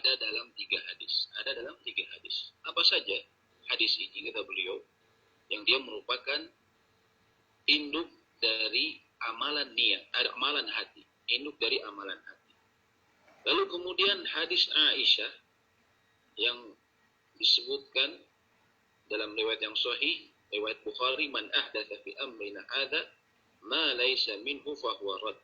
ada dalam 3 hadis. Ada dalam 3 hadis. Apa saja hadis ini, kata beliau, yang dia merupakan induk dari amalan niat, amalan hati. Induk dari amalan hati. Lalu kemudian hadis Aisyah yang disebutkan dalam riwayat yang sahih, riwayat Bukhari, man ahdatsa fi amrina hadza ma laysa minhu fahuwa rad.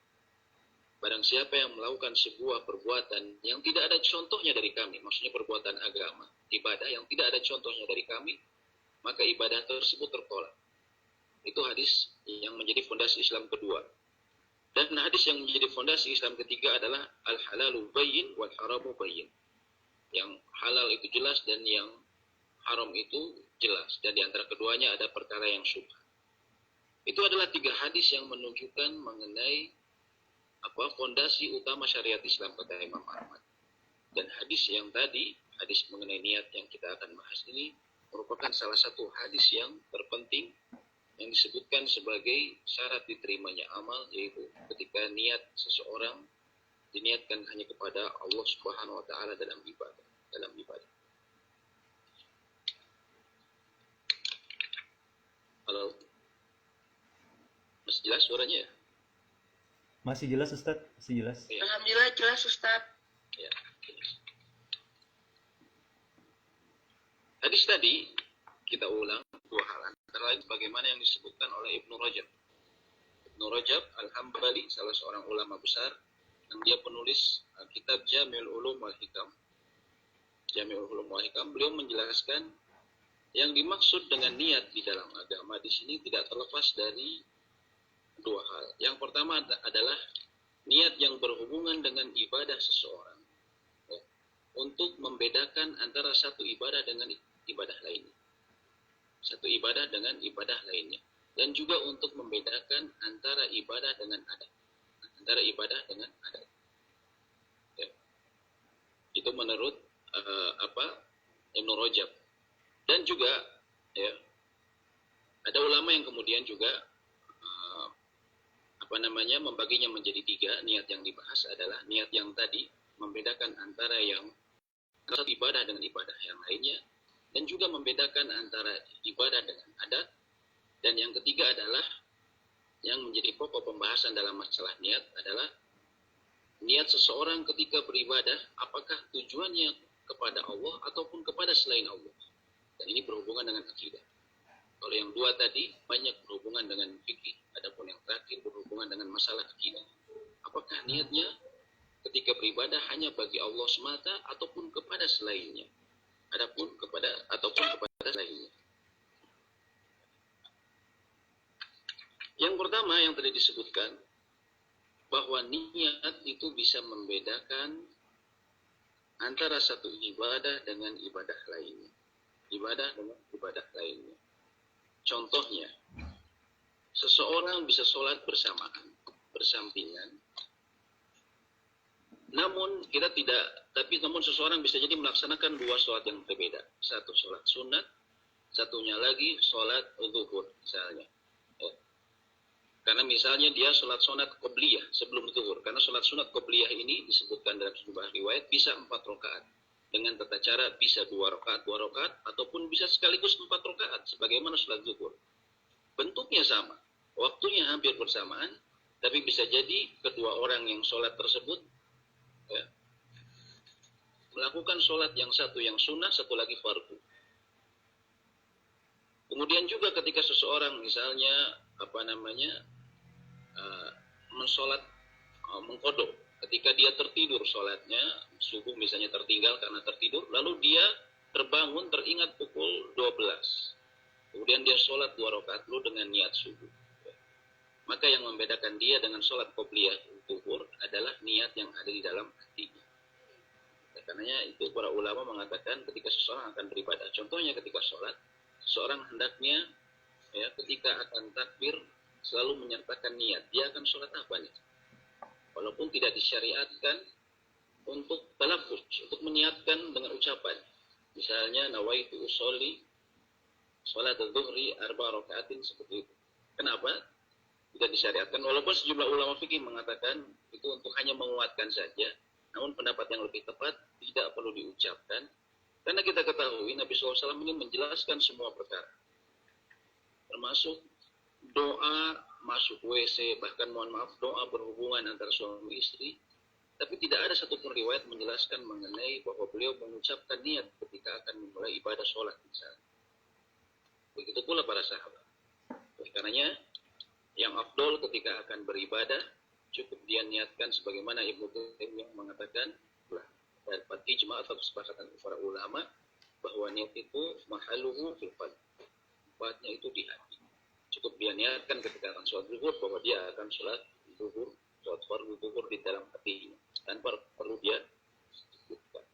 Barang siapa yang melakukan sebuah perbuatan yang tidak ada contohnya dari kami, maksudnya perbuatan agama, ibadah yang tidak ada contohnya dari kami, maka ibadah tersebut tertolak. Itu hadis yang menjadi fondasi Islam kedua. Dan hadis yang menjadi fondasi Islam ketiga adalah al-halalu bayyin wal haramu bayyin. Yang halal itu jelas dan yang haram itu jelas. Dan di antara keduanya ada perkara yang syubhat. Itu adalah 3 hadis yang menunjukkan mengenai fondasi utama syariat Islam, kata Imam Ahmad. Dan hadis yang tadi, hadis mengenai niat yang kita akan bahas ini, merupakan salah satu hadis yang terpenting yang disebutkan sebagai syarat diterimanya amal, yaitu ketika niat seseorang diniatkan hanya kepada Allah Subhanahu wa taala dalam ibadah. Halo. Masih jelas suaranya ya? Masih jelas Ustaz? Masih jelas? Ya. Alhamdulillah jelas Ustaz. Ya, jelas. Hadis tadi kita ulang 2 hal. Antara lain bagaimana yang disebutkan oleh Ibnu Rajab. Ibnu Rajab Al-Hambali, salah seorang ulama besar, dan dia penulis kitab Jami'ul Ulum wal Hikam. Jami'ul Ulum wal Hikam, beliau menjelaskan yang dimaksud dengan niat di dalam agama di sini tidak terlepas dari 2 hal. Yang pertama adalah niat yang berhubungan dengan ibadah seseorang, ya, untuk membedakan antara satu ibadah dengan ibadah lainnya. Satu ibadah dengan ibadah lainnya. Dan juga untuk membedakan antara ibadah dengan adat. Antara ibadah dengan adat. Ya. Itu menurut Ibnu Rajab. Dan juga ya, ada ulama yang kemudian juga membaginya menjadi 3. Niat yang dibahas adalah niat yang tadi membedakan antara yang satu ibadah dengan ibadah yang lainnya, dan juga membedakan antara ibadah dengan adat. Dan yang ketiga adalah yang menjadi pokok pembahasan dalam masalah niat adalah niat seseorang ketika beribadah, apakah tujuannya kepada Allah ataupun kepada selain Allah. Dan ini berhubungan dengan akidah. Kalau yang 2 tadi banyak berhubungan dengan fikih, adapun yang terakhir berhubungan dengan masalah akidah. Apakah niatnya ketika beribadah hanya bagi Allah semata ataupun kepada selainnya? Ataupun kepada selainnya. Yang pertama yang tadi disebutkan, bahwa niat itu bisa membedakan antara satu ibadah dengan ibadah lainnya. Ibadah dengan ibadah lainnya. Contohnya, seseorang bisa sholat bersampingan, namun seseorang bisa jadi melaksanakan 2 sholat yang berbeda. Satu sholat sunat, satunya lagi sholat zuhur misalnya. Ya. Karena misalnya dia sholat sunat qobliyah sebelum zuhur. Karena sholat sunat qobliyah ini disebutkan dalam sejumlah riwayat bisa 4 rakaat. Dengan tata cara bisa 2 rakaat, ataupun bisa sekaligus 4 rakaat, sebagaimana sholat zuhur. Bentuknya sama, waktunya hampir bersamaan, tapi bisa jadi kedua orang yang sholat tersebut ya, melakukan sholat yang satu yang sunnah, satu lagi fardu. Kemudian juga ketika seseorang misalnya mengkodok, ketika dia tertidur sholatnya, subuh misalnya tertinggal karena tertidur, lalu dia terbangun teringat pukul 12. Kemudian dia sholat 2 rakaat dulu dengan niat subuh. Maka yang membedakan dia dengan sholat qobliyah zuhur adalah niat yang ada di dalam hatinya. Karena itu para ulama mengatakan ketika seseorang akan beribadah, contohnya ketika sholat, seseorang hendaknya ya, ketika akan takbir selalu menyertakan niat. Dia akan sholat apa nih? Walaupun tidak disyariatkan untuk talaffuz, untuk meniatkan dengan ucapan. Misalnya nawaitu usolli sholat al-dhuhri 4 rakaatin, seperti itu. Kenapa? Tidak disyariatkan, walaupun sejumlah ulama fikih mengatakan itu untuk hanya menguatkan saja. Namun pendapat yang lebih tepat tidak perlu diucapkan, karena kita ketahui Nabi SAW ingin menjelaskan semua perkara, termasuk doa masuk WC, bahkan mohon maaf doa berhubungan antara suami istri. Tapi tidak ada satupun riwayat menjelaskan mengenai bahwa beliau mengucapkan niat ketika akan memulai ibadah sholat misalnya. Begitu pula para sahabat. Oleh karenanya, yang afdol ketika akan beribadah, cukup dia niatkan sebagaimana Ibnu Taimiyah yang mengatakan, dapat ijma atau kesepakatan para ulama, bahwa niat itu mahaluhu fil qalb. Tempatnya itu di hati. Cukup dia niatkan ketika akan sholat zuhur bahwa dia akan sholat zuhur, sholat fardu zuhur di dalam hatinya, tanpa perlu dia sebutkan.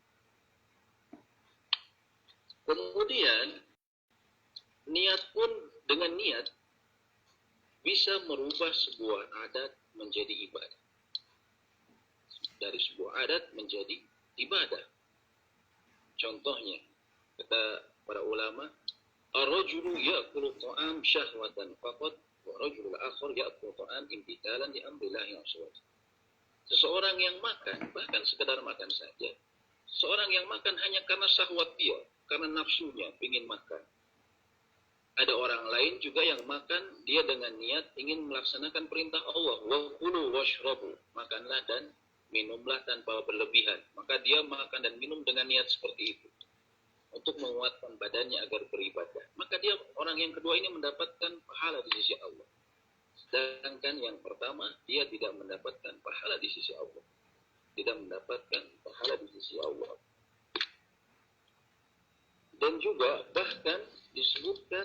Kemudian niat pun dengan niat bisa merubah sebuah adat menjadi ibadah. Dari sebuah adat menjadi ibadah. Contohnya, kata para ulama, ar-rajulu ya'kulu ta'am syahwatan faqat wa rajulul akhar ya'kulu ta'am imtithalan li amrillahi azza. Seseorang yang makan, bahkan sekedar makan saja. Seorang yang makan hanya karena syahwat dia, karena nafsunya ingin makan. Ada orang lain juga yang makan, dia dengan niat ingin melaksanakan perintah Allah. Wa kulu washrabu, makanlah dan minumlah tanpa berlebihan. Maka dia makan dan minum dengan niat seperti itu, untuk menguatkan badannya agar beribadah. Maka dia, orang yang kedua ini mendapatkan pahala di sisi Allah. Sedangkan yang pertama, dia tidak mendapatkan pahala di sisi Allah. Tidak mendapatkan pahala di sisi Allah. Dan juga bahkan disebutkan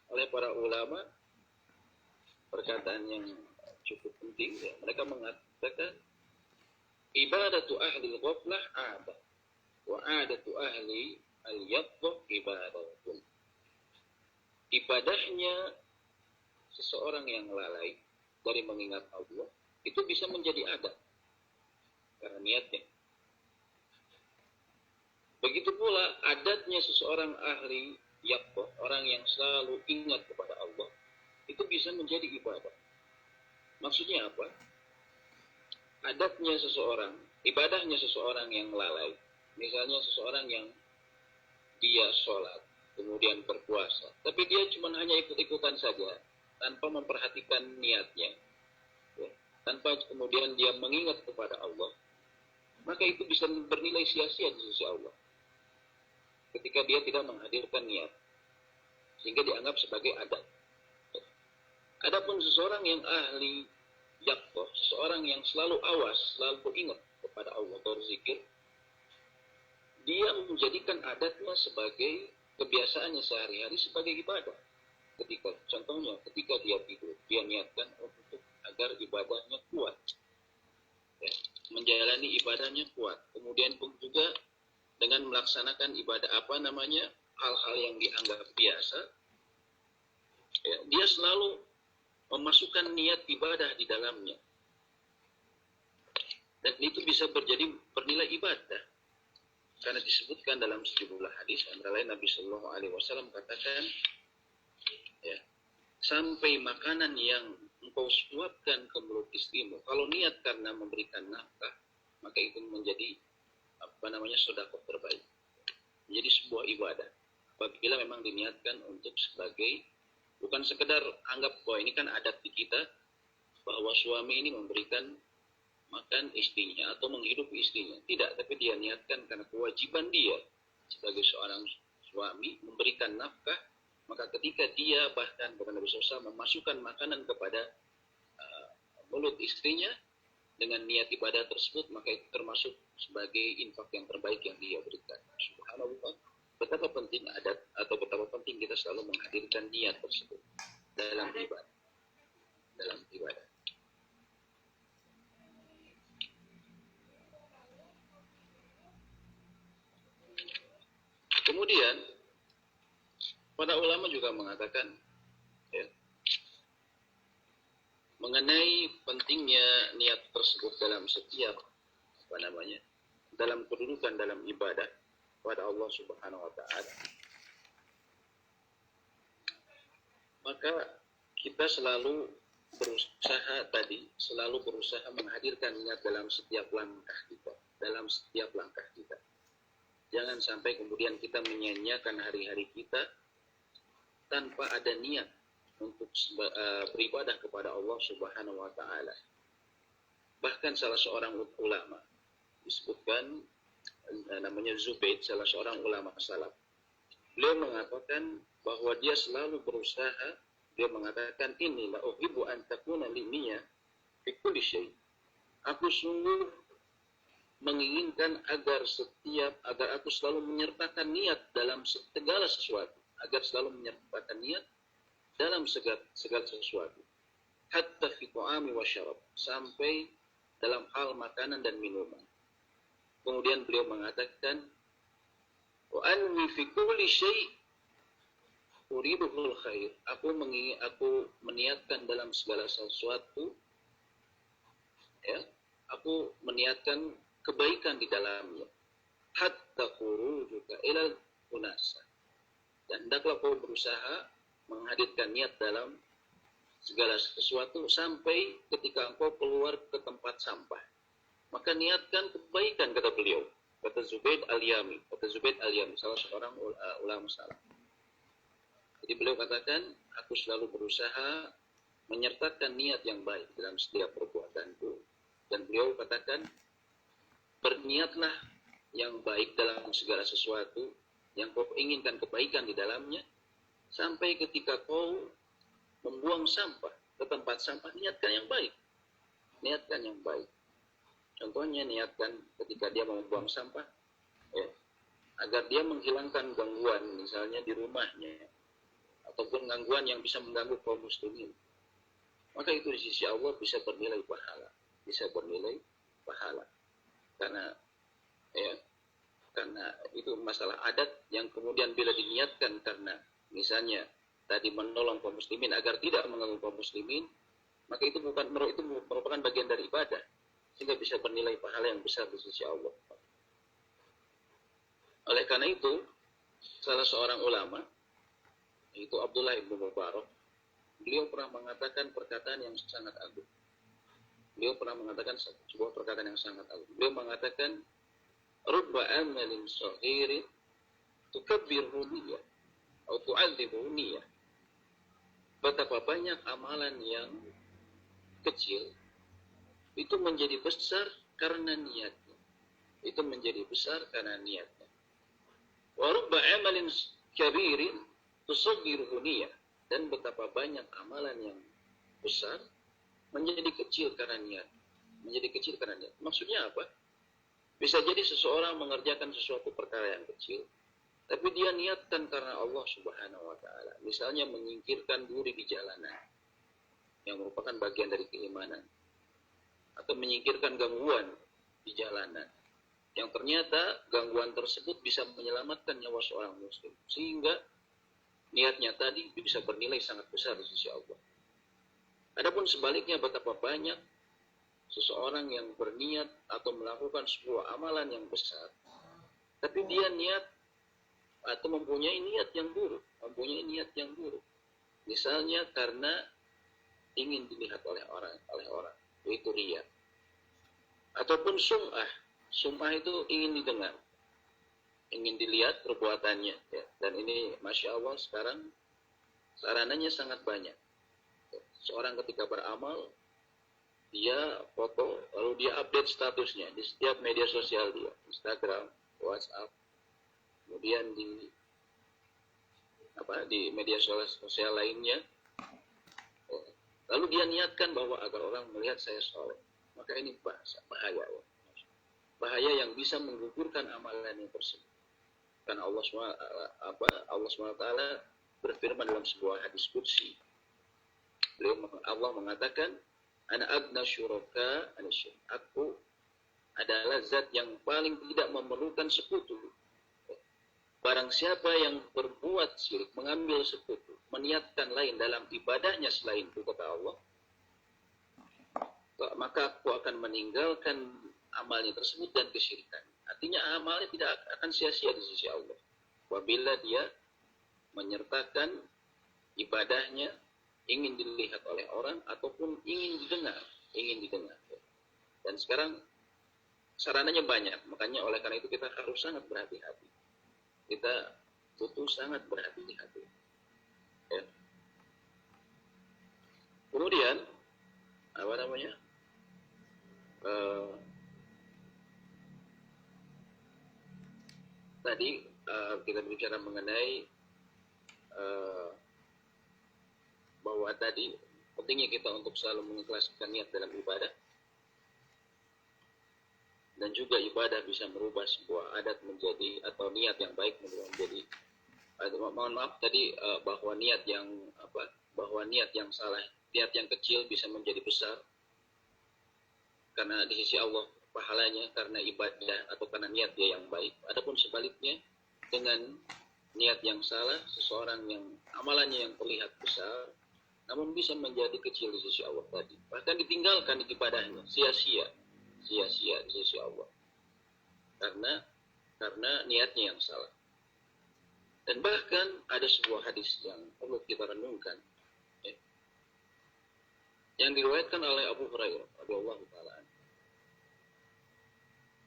oleh para ulama, perkataan yang cukup penting, ya. Mereka mengatakan ibadatu ahli al-ghaflah adat wa adatu ahli al-yaqdah ibadatun. Ibadahnya seseorang yang lalai dari mengingat Allah itu bisa menjadi adat karena niatnya. Begitu pula adatnya seseorang ahli yaqdah, orang yang selalu ingat kepada Allah, itu bisa menjadi ibadah. Maksudnya apa? Adatnya seseorang, ibadahnya seseorang yang lalai, misalnya seseorang yang dia sholat, kemudian berpuasa, tapi dia cuma hanya ikut-ikutan saja, tanpa memperhatikan niatnya, ya, tanpa kemudian dia mengingat kepada Allah, maka itu bisa bernilai sia-sia di sisi Allah. Ketika dia tidak menghadirkan niat, sehingga dianggap sebagai adat. Adapun seseorang yang ahli yaqdah, seseorang yang selalu awas, selalu ingat kepada Allah, berzikir, dia menjadikan adatnya sebagai kebiasaannya sehari-hari sebagai ibadah. Contohnya, ketika dia tidur, dia niatkan untuk agar ibadahnya kuat, ya, menjalani ibadahnya kuat. Kemudian pun juga dengan melaksanakan ibadah hal-hal yang dianggap biasa, ya, dia selalu memasukkan niat ibadah di dalamnya, dan itu bisa bernilai ibadah karena disebutkan dalam sejumlah hadis, antara lain Nabi Shallallahu Alaihi Wasallam katakan, ya, sampai makanan yang engkau suapkan ke mulut istrimu, kalau niat karena memberikan nafkah, maka itu menjadi sedekah terbaik, menjadi sebuah ibadah. Apabila memang diniatkan untuk sebagai, bukan sekedar anggap bahwa ini kan adat di kita, bahwa suami ini memberikan makan istrinya atau menghidupi istrinya. Tidak, tapi dia niatkan karena kewajiban dia sebagai seorang suami memberikan nafkah, maka ketika dia bahkan Nabi SAW memasukkan makanan kepada mulut istrinya dengan niat ibadah tersebut, maka itu termasuk sebagai infak yang terbaik yang dia berikan. Subhanallah, betapa penting adat atau betapa penting kita selalu menghadirkan niat tersebut dalam ibadah. Kemudian para ulama juga mengatakan, ya, mengenai pentingnya niat tersebut dalam setiap dalam kedudukan dalam ibadah kepada Allah Subhanahu wa taala. Maka kita selalu berusaha tadi, selalu berusaha menghadirkan niat dalam setiap langkah kita. Dalam setiap langkah kita. Jangan sampai kemudian kita menyanyiakan hari-hari kita tanpa ada niat untuk beribadah kepada Allah Subhanahu wa taala. Bahkan salah seorang ulama disebutkan namanya Zubayd, salah seorang ulama salaf. Beliau mengatakan bahwa dia selalu berusaha, dia mengatakan ini la uhibbu an takuna li niyyah fi kulli syai. Aku sungguh menginginkan agar aku selalu menyertakan niat dalam segala sesuatu, agar selalu menyertakan niat dalam segala sesuatu. Hatta fi ta'ami wa syarab, sampai dalam hal makanan dan minuman. Kemudian beliau mengatakan wa anwi fi kulli syai' uriduhul khair. Aku meniatkan dalam segala sesuatu, ya, aku meniatkan kebaikan di dalamnya. Hatta khurujuka ilal unasa. Dan hendaklah kau berusaha menghadirkan niat dalam segala sesuatu sampai ketika engkau keluar ke tempat sampah. Maka niatkan kebaikan, kata beliau. Kata Zubayd al-Yami, salah seorang ulama salaf. Jadi beliau katakan, aku selalu berusaha menyertakan niat yang baik dalam setiap perbuatanku. Dan beliau katakan, berniatlah yang baik dalam segala sesuatu yang kau inginkan kebaikan di dalamnya, sampai ketika kau membuang sampah ke tempat sampah, niatkan yang baik. Niatkan yang baik. Contohnya niatkan ketika dia mau membuang sampah, ya, agar dia menghilangkan gangguan misalnya di rumahnya, ataupun gangguan yang bisa mengganggu kaum muslimin. Maka itu di sisi Allah bisa bernilai pahala. Bisa bernilai pahala. Karena itu masalah adat yang kemudian bila diniatkan karena misalnya tadi menolong kaum muslimin agar tidak mengganggu kaum muslimin, maka itu merupakan bagian dari ibadah, sehingga bisa bernilai pahala yang besar di sisi Allah. Oleh karena itu, salah seorang ulama, yaitu Abdullah ibn Mubarak, beliau pernah mengatakan perkataan yang sangat agung. Beliau pernah mengatakan sebuah perkataan yang sangat agung. Beliau mengatakan, rubba amalin sahirin tukabbirhu niyyah atau tu'adzibhu niyyah. Betapa banyak amalan yang kecil itu menjadi besar karena niatnya. Itu menjadi besar karena niatnya. Wa rubba amalin kabirin tusaghirhu niyyah. Dan betapa banyak amalan yang besar menjadi kecil karena niat. Menjadi kecil karena niat. Maksudnya apa? Bisa jadi seseorang mengerjakan sesuatu perkara yang kecil, tapi dia niatkan karena Allah Subhanahu wa taala. Misalnya menyingkirkan duri di jalanan, yang merupakan bagian dari keimanan. Atau menyingkirkan gangguan di jalanan, yang ternyata gangguan tersebut bisa menyelamatkan nyawa seorang muslim. Sehingga niatnya tadi bisa bernilai sangat besar di sisi Allah. Adapun sebaliknya, betapa banyak seseorang yang berniat atau melakukan sebuah amalan yang besar, tapi dia niat atau mempunyai niat yang buruk, Misalnya karena ingin dilihat oleh orang, yaitu riya. Ataupun sum'ah. Sum'ah itu ingin didengar, ingin dilihat perbuatannya. Ya. Dan ini Masya Allah sekarang sarananya sangat banyak. Seorang ketika beramal, dia foto, lalu dia update statusnya di setiap media sosial dia, Instagram, WhatsApp, kemudian di media sosial lainnya. Lalu dia niatkan bahwa agar orang melihat saya soleh. Maka ini bahaya. Bahaya yang bisa menggugurkan amalan yang tersebut. Karena Allah SWT berfirman dalam sebuah hadis qudsi. Allah mengatakan, Ana agna syuraka ana syirk. Aku adalah zat yang paling tidak memerlukan sekutu. Barang siapa yang berbuat syirik, mengambil sekutu, meniatkan lain dalam ibadahnya selain itu, kata Allah, maka aku akan meninggalkan amalnya tersebut dan kesyirikan. Artinya amalnya tidak akan sia-sia di sisi Allah. Apabila dia menyertakan ibadahnya ingin dilihat oleh orang ataupun ingin didengar. Dan sekarang sarananya banyak, makanya oleh karena itu kita harus sangat berhati-hati. Kita butuh sangat berhati-hati. Ya. Kemudian apa namanya? Tadi kita bicara mengenai bahwa tadi pentingnya kita untuk selalu mengikhlaskan niat dalam ibadah, dan juga ibadah bisa merubah sebuah adat menjadi, atau niat yang baik menjadi, mohon maaf tadi, bahwa niat yang salah, niat yang kecil bisa menjadi besar karena di sisi Allah pahalanya karena ibadah atau karena niat dia yang baik. Adapun sebaliknya, dengan niat yang salah, seseorang yang amalannya yang terlihat besar namun bisa menjadi kecil di sisi Allah tadi, bahkan ditinggalkan ibadahnya, sia-sia di sisi Allah karena niatnya yang salah. Dan bahkan ada sebuah hadis yang perlu kita renungkan, ya, yang diriwayatkan oleh Abu Hurairah radhiyallahu taala.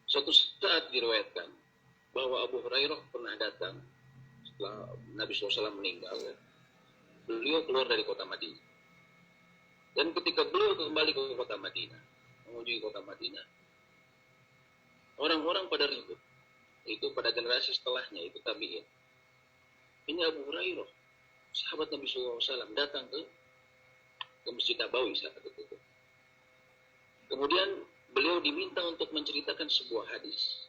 Suatu saat diriwayatkan bahwa Abu Hurairah pernah datang setelah Nabi SAW meninggal. Ya, beliau keluar dari kota Madinah. Dan ketika beliau kembali ke kota Madinah, menuju kota Madinah, orang-orang pada ribut. Itu pada generasi setelahnya, itu tabi'in. Ini Abu Hurairah, sahabat Nabi SAW, datang ke Masjid Nabawi saat itu. Kemudian beliau diminta untuk menceritakan sebuah hadis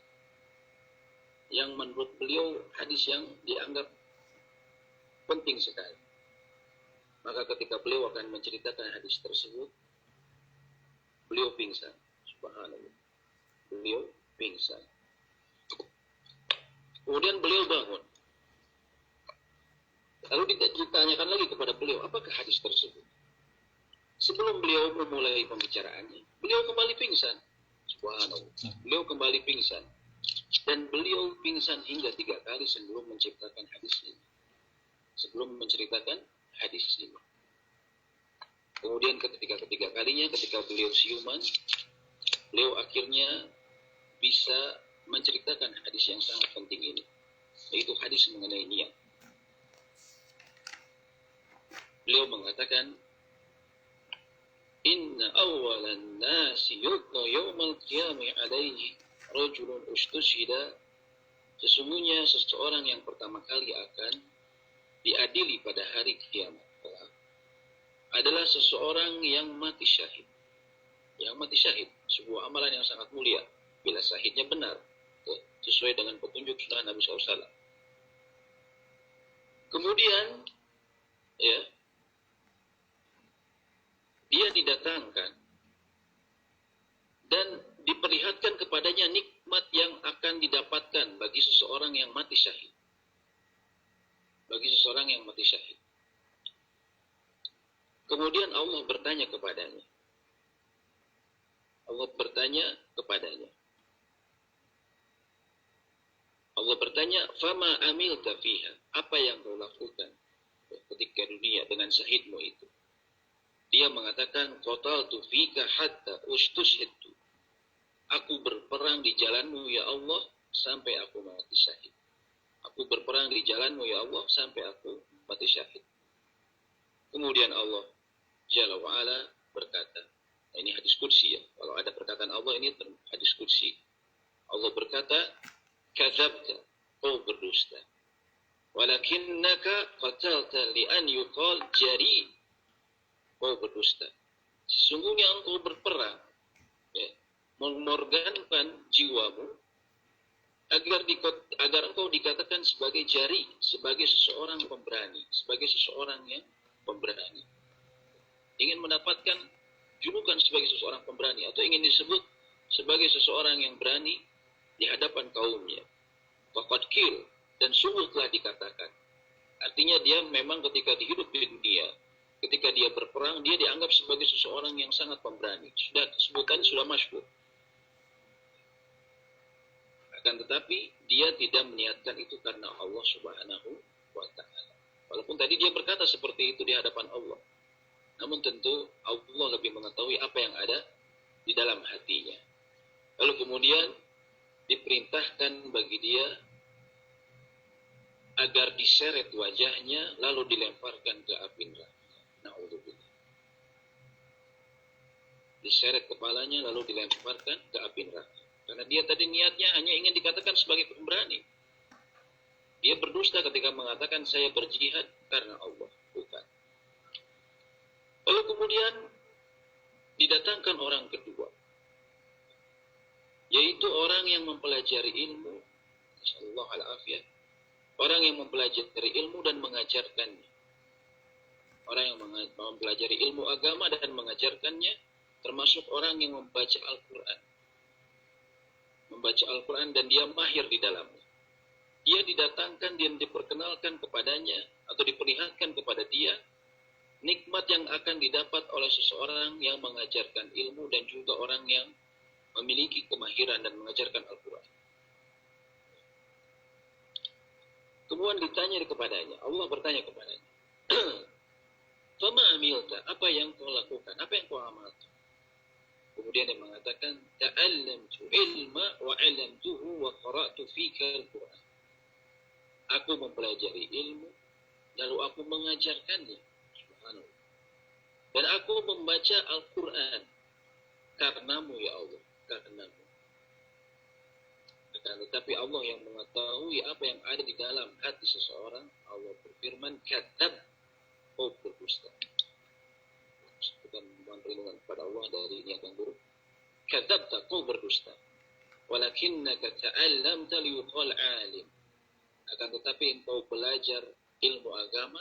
yang menurut beliau hadis yang dianggap penting sekali. Maka ketika beliau akan menceritakan hadis tersebut, beliau pingsan. Subhanallah. Beliau pingsan. Kemudian beliau bangun. Lalu ditanyakan lagi kepada beliau, apakah hadis tersebut? Sebelum beliau memulai pembicaraannya, beliau kembali pingsan. Subhanallah. Beliau kembali pingsan. Dan beliau pingsan hingga 3 kali sebelum menciptakan hadis ini. Sebelum menceritakan hadis ini. Kemudian ketiga kalinya, ketika beliau siuman, beliau akhirnya bisa menceritakan hadis yang sangat penting ini, yaitu hadis mengenai niat. Beliau mengatakan, Inna awalan nasi yudna yawmal qiyami alaihi rajulun ustushida. Sesungguhnya seseorang yang pertama kali akan diadili pada hari kiamat adalah seseorang yang mati syahid. Yang mati syahid, sebuah amalan yang sangat mulia bila syahidnya benar, sesuai dengan petunjuk sunnah Nabi SAW. Kemudian, ya, dia didatangkan dan diperlihatkan kepadanya nikmat yang akan didapatkan bagi seseorang yang mati syahid. Bagi seseorang yang mati syahid. Kemudian Allah bertanya kepadanya. Allah bertanya, "Fama amilta fiha?" Apa yang kau lakukan ketika dunia dengan syahidmu itu? Dia mengatakan, "Qataltu fika hatta ustushhidtu." Aku berperang di jalanmu ya Allah sampai aku mati syahid. Aku berperang di jalanmu ya Allah sampai aku mati syahid. Kemudian Allah Jalla wa'ala berkata, ini hadis qudsi ya, kalau ada perkataan Allah ini hadis qudsi. Allah berkata, "Kadzabta," kau berdusta. "Walakinnaka qatalta li'an yuqal jari," kau berdusta. Sesungguhnya engkau berperang, ya, mengorbankan jiwamu agar engkau dikatakan sebagai jari, sebagai seseorang pemberani, sebagai seseorang yang pemberani. Ingin mendapatkan julukan sebagai seseorang pemberani, atau ingin disebut sebagai seseorang yang berani di hadapan kaumnya. Faqad qil, dan sungguh telah dikatakan. Artinya dia memang ketika hidup di dunia, ketika dia berperang, dia dianggap sebagai seseorang yang sangat pemberani. Sebutannya sudah masyhur. Akan tetapi dia tidak meniatkan itu karena Allah Subhanahu wa ta'ala. Walaupun tadi dia berkata seperti itu di hadapan Allah. Namun tentu Allah lebih mengetahui apa yang ada di dalam hatinya. Lalu kemudian diperintahkan bagi dia agar diseret wajahnya lalu dilemparkan ke api neraka. Na'udzubillah. Diseret kepalanya lalu dilemparkan ke api neraka. Karena dia tadi niatnya hanya ingin dikatakan sebagai pemberani. Dia berdusta ketika mengatakan saya berjihad karena Allah. Bukan. Lalu kemudian didatangkan orang kedua, yaitu orang yang mempelajari ilmu. Insyaallah al-afiyah. Orang yang mempelajari ilmu dan mengajarkannya. Orang yang mempelajari ilmu agama dan mengajarkannya, termasuk orang yang membaca Al-Quran. Membaca Al-Quran dan dia mahir di dalamnya. Dia didatangkan dan diperkenalkan kepadanya atau diperlihatkan kepada dia nikmat yang akan didapat oleh seseorang yang mengajarkan ilmu dan juga orang yang memiliki kemahiran dan mengajarkan Al-Quran. Kemudian ditanya kepadanya, Allah bertanya kepadanya, Fama amilta, apa yang kau lakukan, apa yang kau amalkan? Kemudian dia mengatakan, Ta'allamtu ilma wa 'allamtuhu wa qara'tu fika al-Quran. Aku mempelajari ilmu, lalu aku mengajarkannya. Subhanallah. Dan aku membaca Al-Quran karenamu ya Allah, karenamu. Tetapi Allah yang mengetahui apa yang ada di dalam hati seseorang. Allah berfirman, Kadzab, kau berdusta. Bukan mohon perlindungan kepada Allah dari niat yang buruk. Kadzabta, kau berdusta. Walakinnaka ta'allamta liyuqal alim. Akan tetapi engkau belajar ilmu agama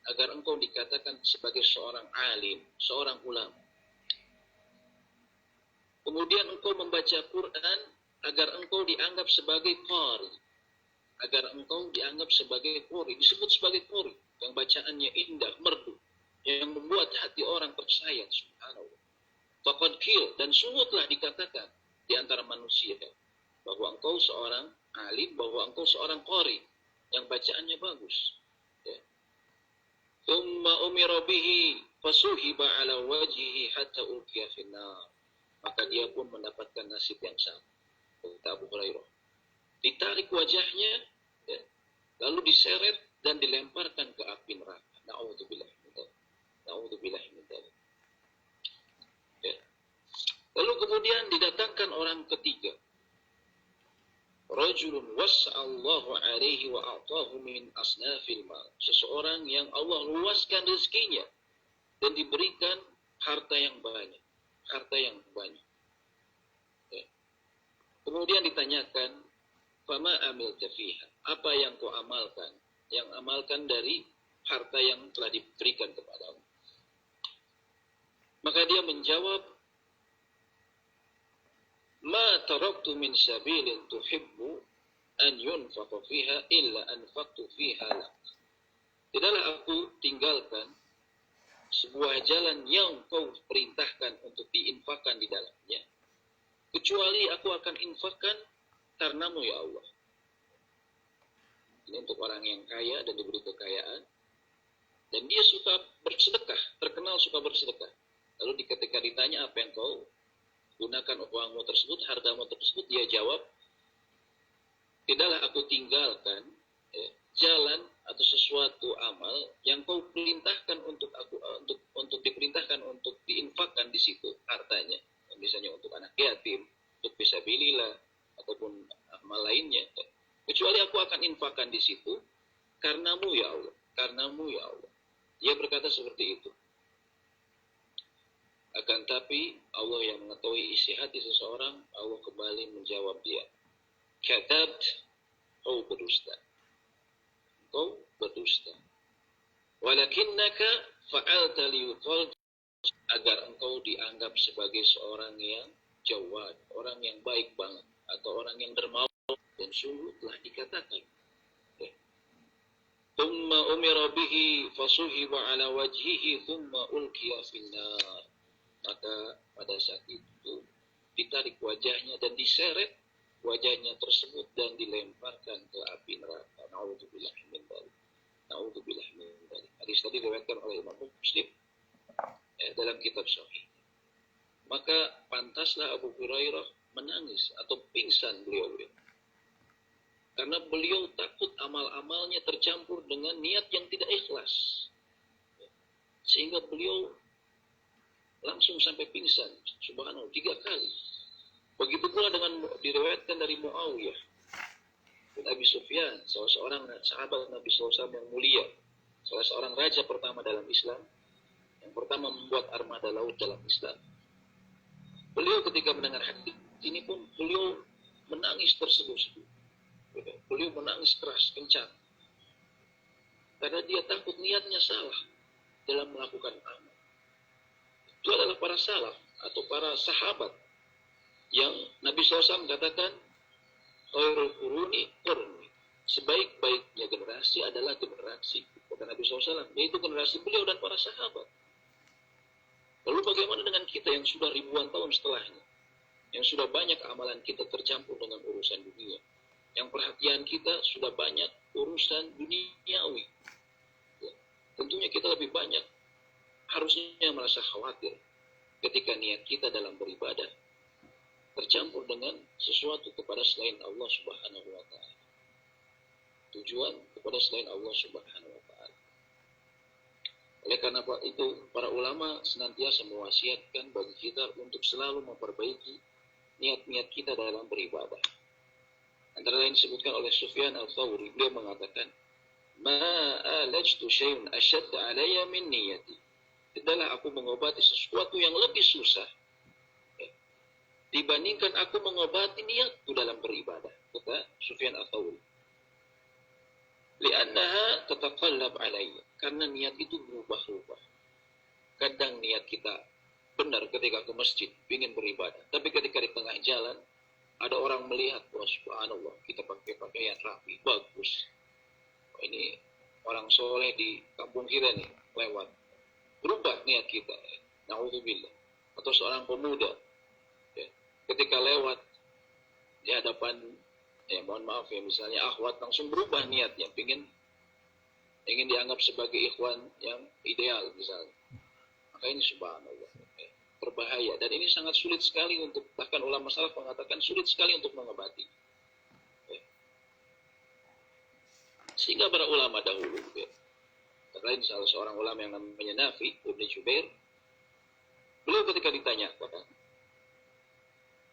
agar engkau dikatakan sebagai seorang alim, seorang ulama. Kemudian engkau membaca Quran agar engkau dianggap sebagai qari, agar engkau dianggap sebagai qari, disebut sebagai qari, yang bacaannya indah, merdu, yang membuat hati orang tersayat. Subhanallah. Faqad qil, dan sungguh telah dikatakan di antara manusia bahwa engkau seorang alim, bahwa engkau seorang qari, yang bacaannya bagus. Ya. Thumma umira bihi fasuhiba ala wajhihi hatta ulqiya finnar. Maka dia pun mendapatkan nasib yang sama. Kata Abu Hurairah. Ditarik wajahnya, ya, lalu diseret dan dilemparkan ke api neraka. Na'udzubillah min dzalik. Na'udzubillah min dzalik. Ya. Lalu kemudian didatangkan orang ketiga. Rajulun was'allahu alaihi wa a'tahu min asnafil mal. Seseorang yang Allah luaskan rezekinya dan diberikan harta yang banyak. Harta yang banyak. Kemudian ditanyakan, Fama amilta fiha, apa yang kau amalkan? Yang amalkan dari harta yang telah diberikan kepadamu. Maka dia menjawab, Ma taraktu min sabilin tuhibbu an yunfaqa fiha illa anfaqtu fiha lak. Tidaklah aku tinggalkan sebuah jalan yang kau perintahkan untuk diinfakkan di dalamnya, kecuali aku akan infakkan karenamu ya Allah. Ini untuk orang yang kaya dan diberi kekayaan. Dan dia suka bersedekah, terkenal suka bersedekah. Lalu ketika ditanya apa yang kau gunakan uangmu tersebut, hartamu tersebut, dia jawab, tidaklah aku tinggalkan jalan atau sesuatu amal yang kau perintahkan untuk aku untuk diperintahkan untuk diinfakkan di situ hartanya. Misalnya untuk anak yatim, untuk fisabilillah, ataupun amal lainnya. Kecuali aku akan infakkan di situ, karenamu ya Allah, karenamu ya Allah. Dia berkata seperti itu. Akan tapi Allah yang mengetahui isi hati seseorang, Allah kembali menjawab dia. Kadzabt, kau berdusta. Kau berdusta. Walakinnaka fa'alta liyuqal, agar engkau dianggap sebagai seorang yang jawad, orang yang baik banget, atau orang yang dermawan. Dan sungguh telah dikatakan, thumma umira bihi fasuhiba ala wajhihi thumma ulqiya finnar. Maka pada saat itu ditarik wajahnya dan diseret wajahnya tersebut dan dilemparkan ke api neraka. Na'udzubillah min dzalik. Na'udzubillah min dzalik. Hadis tadi diriwayatkan oleh Imam Muslim dalam kitab Sahih. Maka pantaslah Abu Hurairah menangis atau pingsan beliau. Karena beliau takut amal-amalnya tercampur dengan niat yang tidak ikhlas. Sehingga beliau langsung sampai pingsan. Subhanallah, 3 kali. Begitu pula dengan diriwayatkan dari Muawiyah bin Abi Sufyan, salah seorang sahabat Nabi SAW yang mulia. Salah seorang raja pertama dalam Islam. Yang pertama membuat armada laut dalam Islam. Beliau ketika mendengar hadis ini pun beliau menangis terseduh-seduh. Beliau menangis keras, kencang. Karena dia takut niatnya salah dalam melakukan amal. Itu adalah para salaf atau para sahabat yang Nabi SAW katakan, khairul quruni qurni. Sebaik-baiknya generasi adalah generasi kata Nabi SAW, yaitu generasi beliau dan para sahabat. Lalu bagaimana dengan kita yang sudah ribuan tahun setelahnya? Yang sudah banyak amalan kita tercampur dengan urusan dunia. Yang perhatian kita sudah banyak urusan duniawi. Ya. Tentunya kita lebih banyak harusnya merasa khawatir ketika niat kita dalam beribadah tercampur dengan sesuatu kepada selain Allah Subhanahu wa Ta'ala. Tujuan kepada selain Allah Subhanahu wa Ta'ala. Oleh karena itu, para ulama senantiasa mewasiatkan bagi kita untuk selalu memperbaiki niat-niat kita dalam beribadah. Antara lain disebutkan oleh Sufyan al-Thawri, beliau mengatakan, ma'alajtu syai'un asyadda alayya min niyati. Tidaklah aku mengobati sesuatu yang lebih susah dibandingkan aku mengobati niatku dalam beribadah, kata Sufyan al-Thawri. Li'annaha tataqallab alayya. Karena niat itu berubah-ubah. Kadang niat kita benar ketika ke masjid, ingin beribadah. Tapi ketika di tengah jalan, ada orang melihat, wah subhanallah, kita pakai pakaian rapi, bagus. Oh, ini orang soleh di kampung kita nih, lewat. Berubah niat kita. Na'udzubillah. Atau seorang pemuda, ya, ketika lewat di hadapan, ya mohon maaf ya, misalnya akhwat, langsung berubah niatnya, ingin dianggap sebagai ikhwan yang ideal misalnya. Maka ini subhanallah, ya, berbahaya. Dan ini sangat sulit sekali untuk, bahkan ulama salaf mengatakan sulit sekali untuk mengobati. Ya. Sehingga para ulama dahulu, ya, terlain salah seorang ulama yang namanya Nafi Ibn Jubair, beliau ketika ditanya,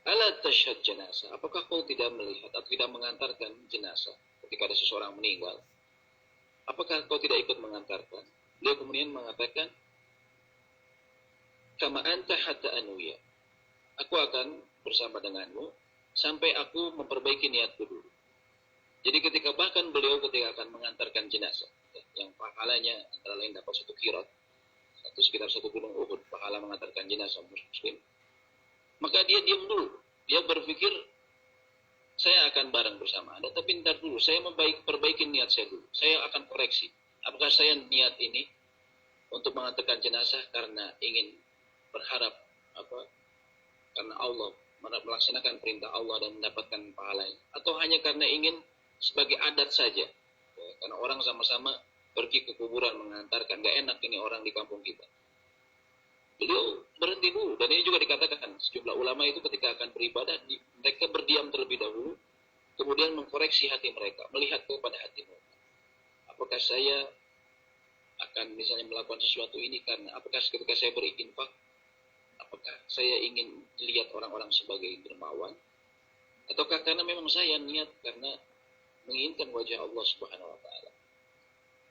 ala tashhad jenazah, apakah kau tidak melihat atau tidak mengantarkan jenazah ketika ada seseorang meninggal? Apakah kau tidak ikut mengantarkan? Beliau kemudian mengatakan, kama anta hatta anuya. Aku akan bersama denganmu sampai aku memperbaiki niatku dulu. Jadi ketika bahkan beliau ketika akan mengantarkan jenazah, yang pahalanya antara lain dapat 1 qirat, atau sekitar 1 gunung Uhud, pahala mengantarkan jenazah muslim. Maka dia diam dulu. Dia berpikir, saya akan bareng bersama Anda, tapi ntar dulu, saya perbaiki niat saya dulu. Saya akan koreksi. Apakah saya niat ini untuk mengantarkan jenazah karena ingin berharap karena Allah, melaksanakan perintah Allah dan mendapatkan pahala, atau hanya karena ingin sebagai adat saja, ya, karena orang sama-sama pergi ke kuburan mengantarkan, gak enak ini orang di kampung kita. Beliau berhenti dulu, dan ini juga dikatakan sejumlah ulama itu ketika akan beribadah, mereka berdiam terlebih dahulu, kemudian mengkoreksi hati mereka, melihat kepada hati mereka. Apakah saya akan misalnya melakukan sesuatu ini karena, apakah ketika saya berinfak, apakah saya ingin dilihat orang-orang sebagai dermawan, ataukah karena memang saya niat karena menginginkan wajah Allah Subhanahu wa Ta'ala.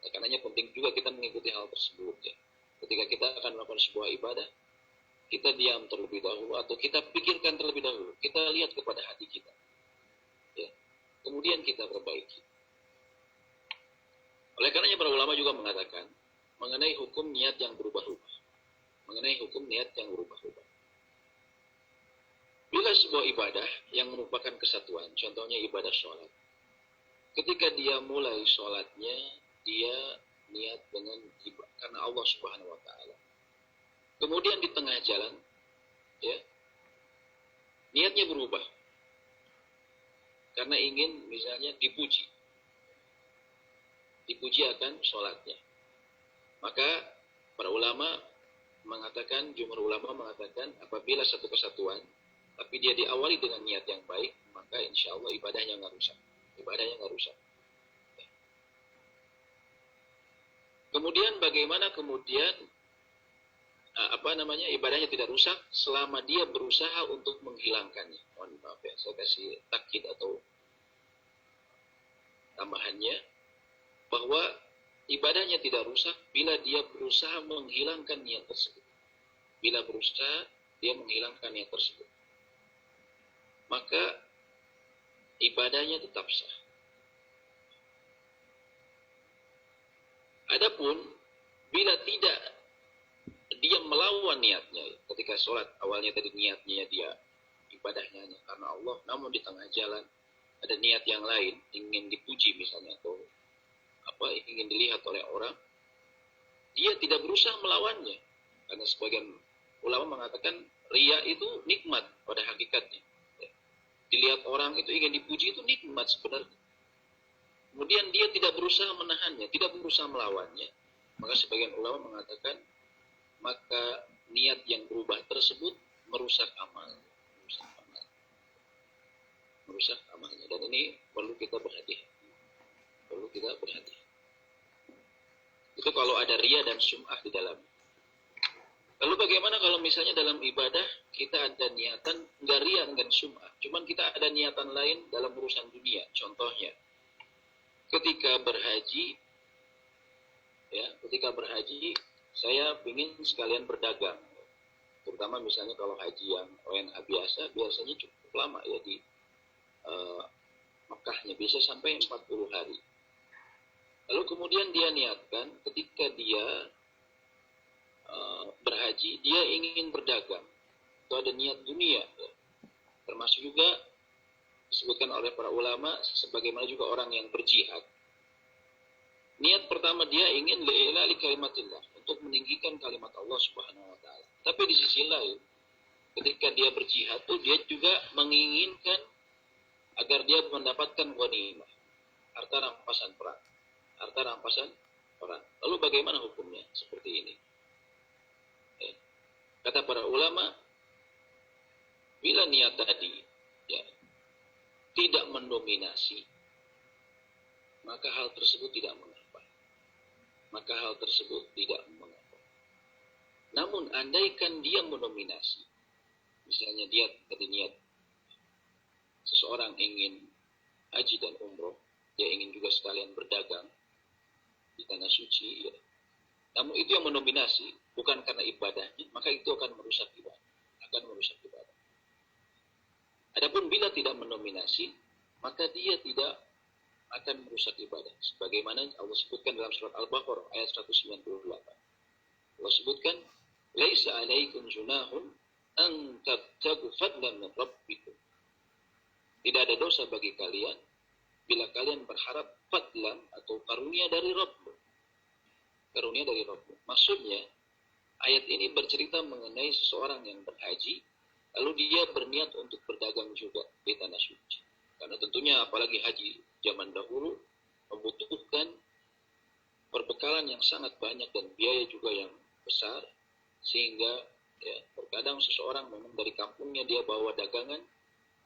Nah, karenanya penting juga kita mengikuti hal tersebut, ya. Ketika kita akan melakukan sebuah ibadah, kita diam terlebih dahulu atau kita pikirkan terlebih dahulu. Kita lihat kepada hati kita. Ya. Kemudian kita perbaiki. Oleh karenanya para ulama juga mengatakan mengenai hukum niat yang berubah-ubah. Mengenai hukum niat yang berubah-ubah. Bila sebuah ibadah yang merupakan kesatuan, contohnya ibadah sholat. Ketika dia mulai sholatnya, dia niat dengan karena Allah Subhanahu wa Ta'ala. Kemudian di tengah jalan, ya, niatnya berubah karena ingin misalnya dipuji akan sholatnya. Maka para ulama jumhur ulama mengatakan apabila satu kesatuan, tapi dia diawali dengan niat yang baik, maka insya Allah ibadahnya nggak rusak. Kemudian bagaimana ibadahnya tidak rusak selama dia berusaha untuk menghilangkannya. Mohon maaf ya, saya kasih takkid atau tambahannya bahwa ibadahnya tidak rusak bila dia berusaha menghilangkan niat tersebut. Bila berusaha dia menghilangkan niat tersebut, maka ibadahnya tetap sah. Adapun bila tidak, dia melawan niatnya, ketika sholat awalnya tadi niatnya dia ibadahnya hanya karena Allah, namun di tengah jalan ada niat yang lain, ingin dipuji misalnya atau ingin dilihat oleh orang, dia tidak berusaha melawannya. Karena sebagian ulama mengatakan riya itu nikmat pada hakikatnya. Dilihat orang itu ingin dipuji itu nikmat sebenarnya. Kemudian dia tidak berusaha menahannya, tidak berusaha melawannya. Maka sebagian ulama mengatakan maka niat yang berubah tersebut merusak amalnya. Dan ini perlu kita berhati-hati. Itu kalau ada riya dan sum'ah di dalam. Lalu bagaimana kalau misalnya dalam ibadah kita ada niatan enggak riya dengan sum'ah, cuman kita ada niatan lain dalam urusan dunia. Contohnya ketika berhaji saya ingin sekalian berdagang, terutama misalnya kalau haji yang ONH biasanya cukup lama ya di Mekahnya, bisa sampai 40 hari. Lalu kemudian dia niatkan ketika dia berhaji dia ingin berdagang, itu ada niat dunia ya. Termasuk juga disebutkan oleh para ulama sebagaimana juga orang yang berjihad. Niat pertama dia ingin li'ilali kalimatillah, untuk meninggikan kalimat Allah Subhanahu wa taala. Tapi di sisi lain ketika dia berjihad tuh dia juga menginginkan agar dia mendapatkan ghanimah, harta rampasan perang. Lalu bagaimana hukumnya seperti ini? Kata para ulama, bila niat tadi ya tidak mendominasi, maka hal tersebut tidak mengapa. Namun andaikan dia mendominasi, misalnya dia tadi niat seseorang ingin haji dan umroh, dia ingin juga sekalian berdagang di tanah suci, ya. Namun itu yang mendominasi, bukan karena ibadahnya, maka itu akan merusak ibadah. Adapun bila tidak mendominasi, maka dia tidak akan merusak ibadah. Sebagaimana Allah sebutkan dalam surat Al-Baqarah ayat 198. Allah sebutkan, "Laisa 'alaikum junahun an tabtagu fadlan min rabbikum." Tidak ada dosa bagi kalian bila kalian berharap fadlan atau karunia dari Rabbmu. Maksudnya, ayat ini bercerita mengenai seseorang yang berhaji, lalu dia berniat untuk berdagang juga di tanah suci. Karena tentunya apalagi haji zaman dahulu membutuhkan perbekalan yang sangat banyak dan biaya juga yang besar, sehingga ya, terkadang seseorang memang dari kampungnya dia bawa dagangan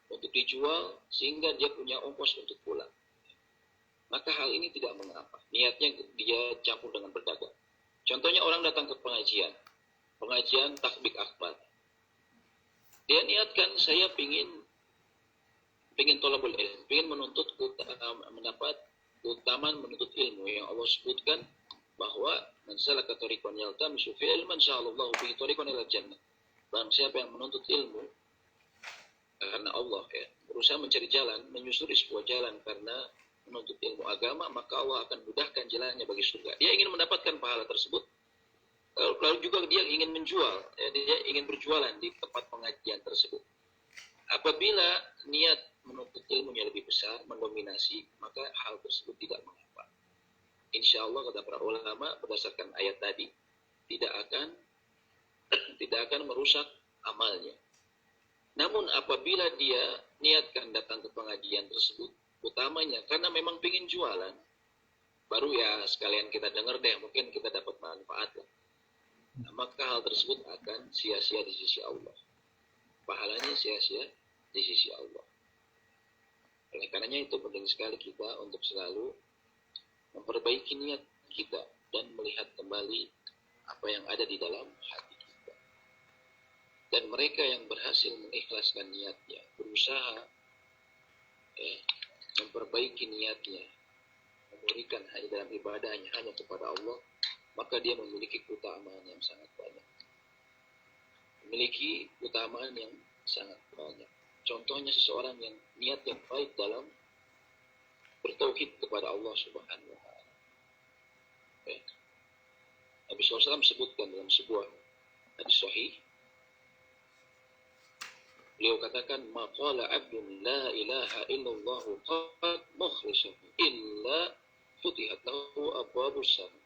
untuk dijual sehingga dia punya ongkos untuk pulang. Maka hal ini tidak mengapa. Niatnya dia campur dengan berdagang. Contohnya orang datang ke pengajian takbik akbar. Dia niatkan saya pingin tolabul ilm, pingin mendapat keutamaan menuntut ilmu yang Allah sebutkan bahwa man salaka tariqan yaltamisu fi ilman sya'allahu bihi tariqan ilal jannah. Barang siapa yang menuntut ilmu karena Allah ya, berusaha mencari jalan, menyusuri sebuah jalan karena menuntut ilmu agama, maka Allah akan mudahkan jalannya bagi surga. Dia ingin mendapatkan pahala tersebut. Lalu juga dia ingin menjual, ya, dia ingin berjualan di tempat pengajian tersebut. Apabila niat menuntut ilmunya lebih besar, mendominasi, maka hal tersebut tidak mengapa. Insya Allah kata para ulama berdasarkan ayat tadi tidak akan merusak amalnya. Namun apabila dia niatkan datang ke pengajian tersebut utamanya karena memang ingin jualan, baru ya sekalian kita dengar deh, mungkin kita dapat manfaat lah. maka hal tersebut akan sia-sia di sisi Allah. Pahalanya sia-sia di sisi Allah. Oleh karenanya itu penting sekali kita untuk selalu memperbaiki niat kita dan melihat kembali apa yang ada di dalam hati kita. Dan mereka yang berhasil mengikhlaskan niatnya, berusaha memperbaiki niatnya, memberikan hanya dalam ibadahnya hanya kepada Allah, maka dia memiliki keutamaan yang sangat banyak. Memiliki keutamaan yang sangat banyak. Contohnya seseorang yang niat yang baik dalam bertauhid kepada Allah Subhanahu wa taala. Nabi SAW sebutkan dalam sebuah hadis sahih, beliau katakan, "Maqala 'abdun la ilaha illallah qad mukhlishan illa futihat lahu abwabus sama."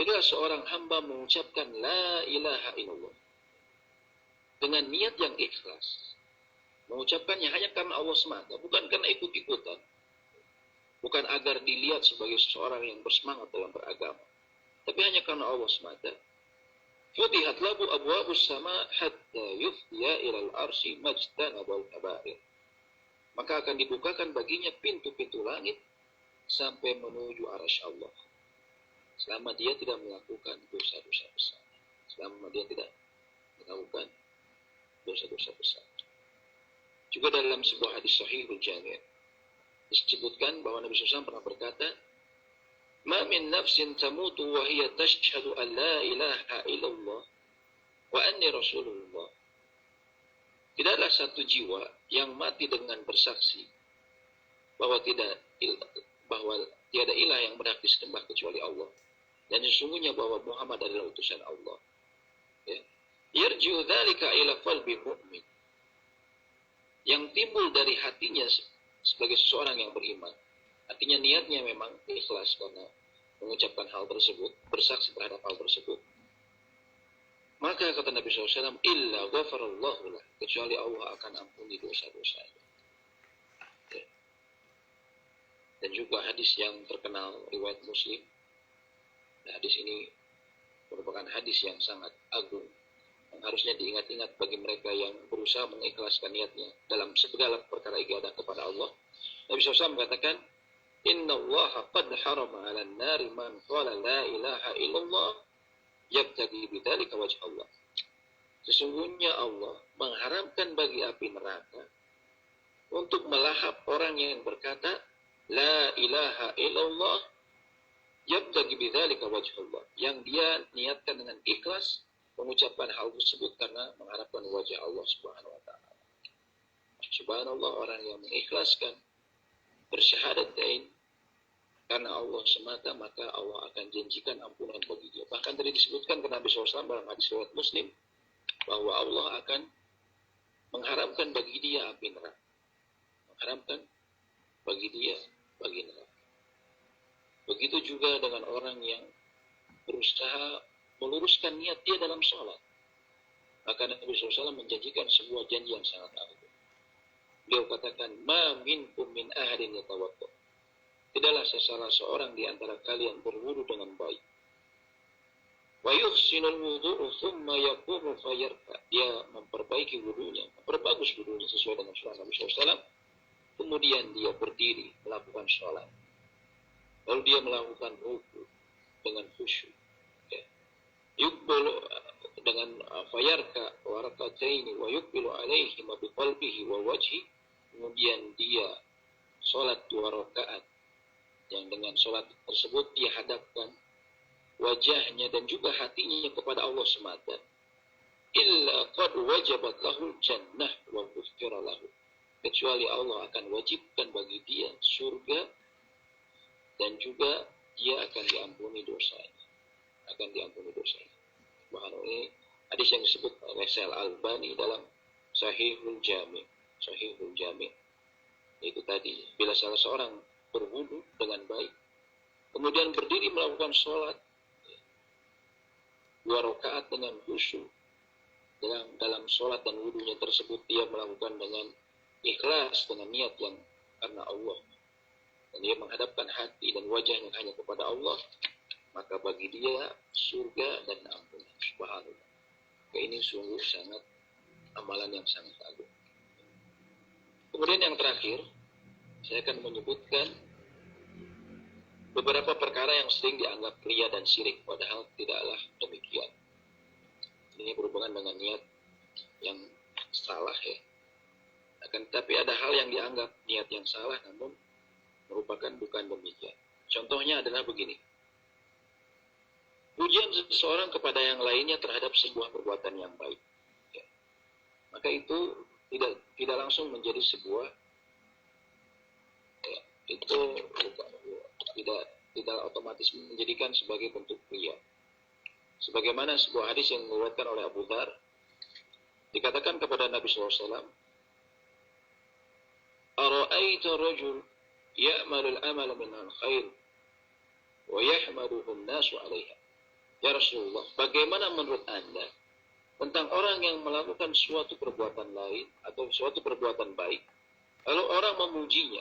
Tidaklah seorang hamba mengucapkan la ilaha illallah dengan niat yang ikhlas, mengucapkannya hanya karena Allah semata, bukan karena ikut-ikutan, bukan agar dilihat sebagai seseorang yang bersemangat dalam beragama, tapi hanya karena Allah semata. Futihat lahu abwabus sama hatta yufdiya ilal arsi majtanabal kabair. Maka akan dibukakan baginya pintu-pintu langit sampai menuju arsy Allah. Selama dia tidak melakukan dosa-dosa besar. Selama dia tidak melakukan dosa-dosa besar. Juga dalam sebuah hadis sahihul jami' disebutkan bahwa Nabi SAW pernah berkata, "Ma min nafsin tamutu wa hiya tashhadu an la ilaha illallah wa anni rasulullah." Tidaklah satu jiwa yang mati dengan bersaksi bahwa tiada ilah yang berhak disembah kecuali Allah, dan sesungguhnya bahwa Muhammad adalah utusan Allah. Yarji'u dzalika ila qalbi mu'min. Yang timbul dari hatinya sebagai seseorang yang beriman. Artinya niatnya memang ikhlas karena mengucapkan hal tersebut, bersaksi terhadap hal tersebut. Maka kata Nabi SAW, illa ghafarallahu lah, kecuali Allah akan ampuni dosa-dosanya. Dan juga hadis yang terkenal riwayat Muslim. Nah, hadis ini merupakan hadis yang sangat agung, yang harusnya diingat-ingat bagi mereka yang berusaha mengikhlaskan niatnya dalam segala perkara ibadah kepada Allah. Nabi SAW mengatakan, "Inna Allah qad harama 'alan nari man qala la ilaha illallah yabtaghi bidzalika wajh Allah." Sesungguhnya Allah mengharamkan bagi api neraka untuk melahap orang yang berkata la ilaha illallah yabtaghi bidzalika wajh Allah, yang dia niatkan dengan ikhlas mengucapkan hal tersebut karena mengharapkan wajah Allah Subhanahu wa taala. Subhanallah, orang yang mengikhlaskan bersyahadatain karena Allah semata, maka Allah akan janjikan ampunan bagi dia. Bahkan tadi disebutkan ke Nabi SAW dalam hadis riwayat Muslim bahwa Allah akan mengharamkan bagi dia api neraka. Mengharamkan bagi dia bagi neraka. Begitu juga dengan orang yang berusaha meluruskan niat dia dalam sholat. Maka Nabi SAW menjanjikan sebuah janji yang sangat agung. Beliau katakan, "Ma minkum min ahadin yatawadda." Tidaklah salah seorang di antara kalian berwudu dengan baik. Wa yuhsinul wudu'u thumma yaqumu fayarka. Dia memperbaiki wudunya, memperbagus wudunya sesuai dengan sunnah Nabi SAW. Kemudian dia berdiri melakukan sholat. Lalu dia melakukan ruku dengan khusyuk. Yuqbalu dengan fayarka wa rakataini wa yuqbilu alaihi ma biqalbihi wa wajhi. Kemudian dia sholat 2 rakaat, yang dengan sholat tersebut dia hadapkan wajahnya dan juga hatinya kepada Allah semata. Illa qad wajabat lahu jannah wa ghufira lahu. Kecuali Allah akan wajibkan bagi dia surga dan juga dia akan diampuni dosanya. Akan diampuni dosanya. Subhanallah, ini hadis yang disebut oleh Syekh Al-Albani dalam Sahihul Jami'. Sahihul Jami'. Itu tadi, bila salah seorang berwudu dengan baik, kemudian berdiri melakukan sholat 2 rakaat dengan khusyuk, dalam sholat dan wudunya tersebut dia melakukan dengan ikhlas, dengan niat yang karena Allah, dan dia menghadapkan hati dan wajahnya hanya kepada Allah, maka bagi dia surga dan ampunan. Subhanallah. Ini sungguh sangat amalan yang sangat agung. Kemudian yang terakhir, saya akan menyebutkan beberapa perkara yang sering dianggap riya dan syirik, padahal tidaklah demikian. Ini berhubungan dengan niat yang salah ya. Akan tetapi ada hal yang dianggap niat yang salah namun merupakan bukan demikian. Contohnya adalah begini. Pujian seseorang kepada yang lainnya terhadap sebuah perbuatan yang baik. Ya. Maka itu tidak langsung menjadi sebuah ya, itu tidak otomatis menjadikan sebagai bentuk riya. Sebagaimana sebuah hadis yang diriwayatkan oleh Abu Dzar, dikatakan kepada Nabi SAW, "Ara'aita rajul ya'malul amala minal khair wa yahmaduhu an-nasu 'alaiha." Ya Rasulullah, bagaimana menurut Anda tentang orang yang melakukan suatu perbuatan lain atau suatu perbuatan baik, lalu orang memujinya,